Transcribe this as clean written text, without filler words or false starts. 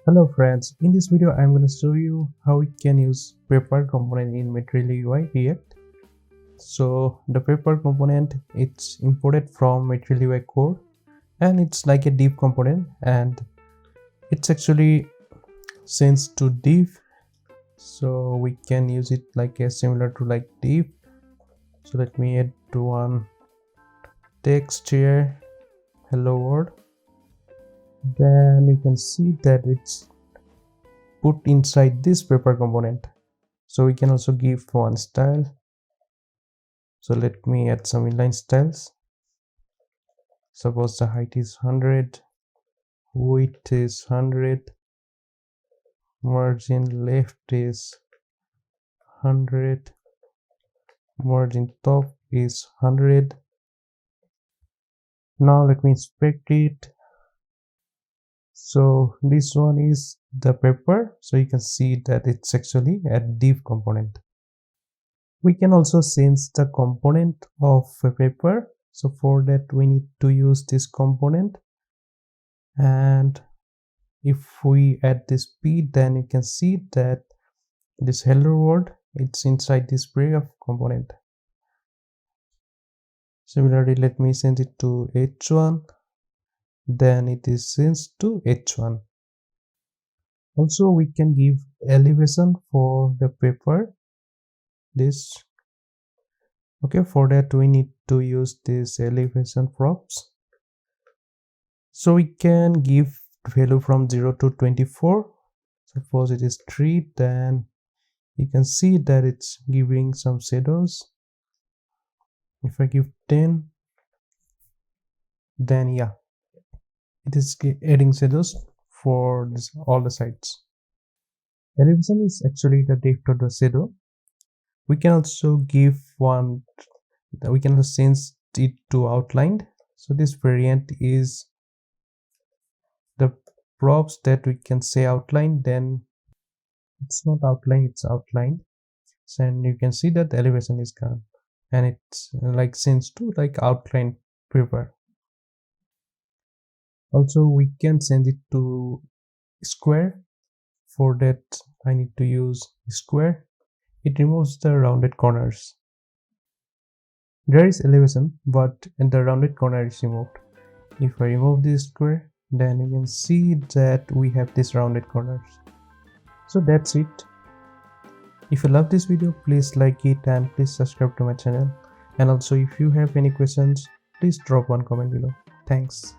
Hello friends, in this video I'm going to show you how we can use paper component in Material UI React. So the paper component, it's imported from Material UI core and it's like a div component and it's actually sends to div, so we can use it like a similar to like div. So let me add one text here, hello world. Then you can see that it's put inside this paper component. So we can also give one style. So let me add some inline styles. Suppose the height is 100, width is 100, margin left is 100, margin top is 100. Now let me inspect it. So this one is the paper, so you can see that it's actually a div component. We can also change the component of a paper, so for that we need to use this component, and if we add this p, then you can see that this hello world, it's inside this paragraph component. Similarly, let me change it to h1, then it is changed to h1. Also we can give elevation for the paper, this. Okay, for that we need to use this elevation props. So we can give value from 0 to 24. Suppose it is 3, then you can see that it's giving some shadows. If I give 10, then yeah, it is adding shadows for all the sides. Elevation is actually the depth of the shadow. We can also give one, we can also change it to outlined. So this variant is the props that we can say outline, then it's not outline, it's outlined. So, and you can see that the elevation is gone and it's like changed to like outline paper. Also we can change it to square. For that I need to use square. It removes the rounded corners. There is elevation, but in the rounded corner is removed. If I remove this square, then you can see that we have these rounded corners. So that's it. If you love this video, please like it and please subscribe to my channel. And also if you have any questions, please drop one comment below. Thanks.